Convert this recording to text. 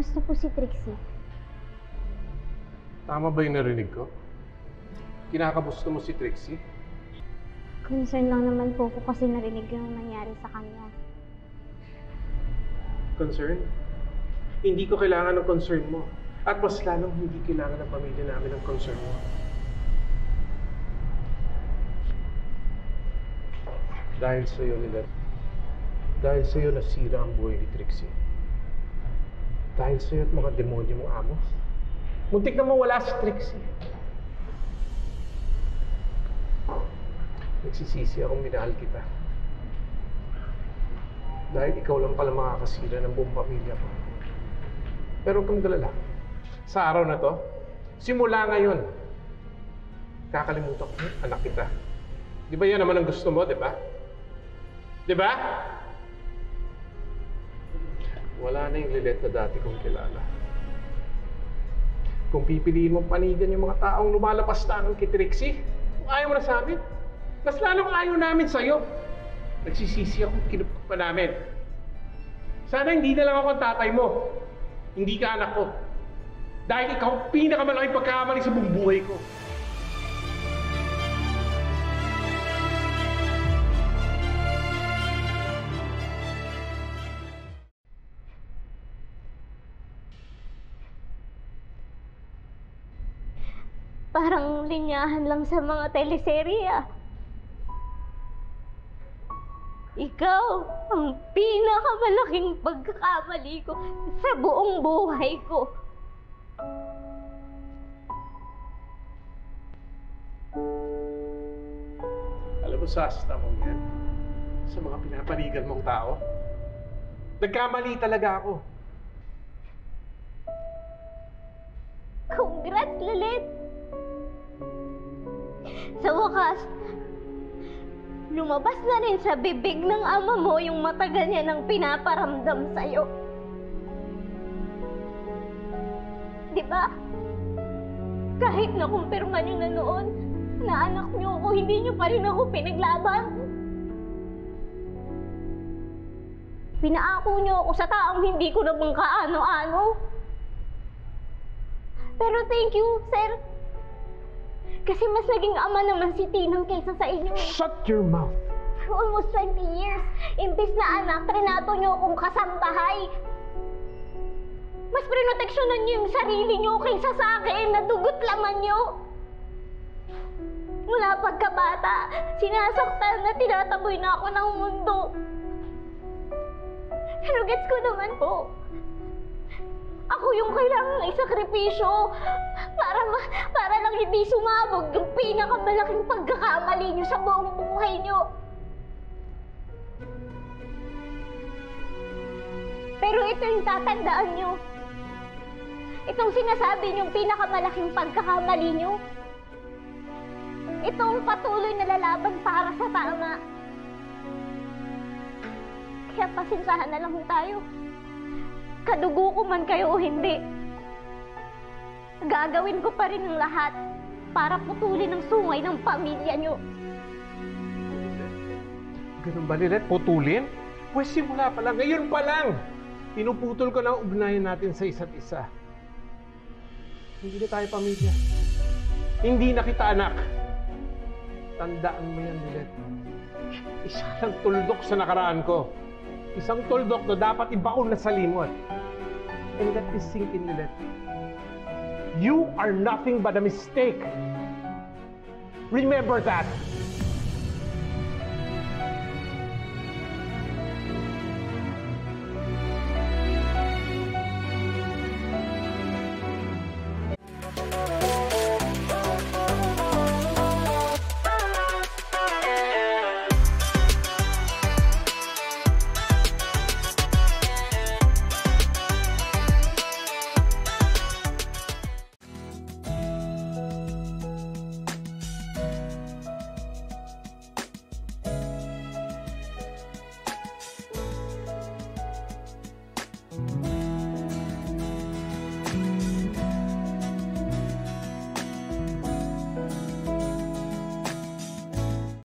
Kamusta po si Trixie? Tama ba yung narinig ko? Kinakamusta mo si Trixie? Concern lang naman po ko kasi narinig yung nangyari sa kanya. Concern? Hindi ko kailangan ng concern mo. At mas lalong hindi kailangan ng pamilya namin ng concern mo. Dahil sa'yo, Lilet. Dahil sa'yo nasira ang buhay ni Trixie. Dahil sa'yo at mga demonyo mong amos. Muntik na mawala si Trixie. Nagsisisi akong minahal kita. Dahil ikaw lang pala makakasira ng buong pamilya ko. Pero huwag kang galala. Sa araw na to, simula ngayon, kakalimutan ko anak kita. Di ba yan naman ang gusto mo, di ba? Di ba? Wala na yung Lilet na dati kong kilala. Kung pipiliin mong panigan yung mga taong lumalapastangan kay Trixie, kung ayaw mo na sa amin, mas lalong ayaw namin sa'yo. Nagsisisi ako, kinupok pa namin. Sana hindi na lang ako ang tatay mo. Hindi ka anak ko. Dahil ikaw ang pinakamalaking pagkakamali sa buong buhay ko. Parang linyahan lang sa mga teleserye ah. Ikaw ang pinakamalaking pagkakamali ko sa buong buhay ko. Alam mo, sasta mong yan, sa mga pinapanigan mong tao, nagkamali talaga ako. Congrats, Lilet! Sa wakas, lumabas na rin sa bibig ng ama mo yung matagal niya nang pinaparamdam sa'yo. Di ba? Kahit nakumpirma niyo na noon na anak niyo ako, hindi niyo pa rin ako pinaglaban. Pinaako niyo ako sa taong hindi ko naman kaano-ano. Pero thank you, sir. Kasi mas naging ama naman si Tinang kaysa sa inyo. Shut your mouth! For almost 20 years, imbis na anak, trinato niyo akong kasambahay. Mas prinoteksyonan niyo yung sarili niyo kaysa sa akin na dugot laman niyo. Mula pagkabata, sinasaktan na tinataboy na ako ng mundo. Pero gets ko naman po. Ako yung kailangang isakripisyo para lang hindi sumabog yung pinakamalaking pagkakamali niyo sa buong buhay niyo. Pero ito yung tatandaan niyo. Itong sinasabi niyong pinakamalaking pagkakamali niyo. Itong patuloy na lalaban para sa tama. Kaya pasinsahan na lang tayo. Kadugo ko man kayo o hindi, gagawin ko pa rin ang lahat para putulin ang sungay ng pamilya niyo. Ganun ba, Lilet? Putulin? Pues simula pa lang, ngayon pa lang! Pinuputol ko na ang ugnayan natin sa isa't isa. Hindi na tayo pamilya. Hindi na kita anak. Tandaan mo yan, Lilet. Isa lang tuldok sa nakaraan ko. Isang tuldok na dapat ibaon na sa limot. And let this sink in, Lilet. You are nothing but a mistake. Remember that.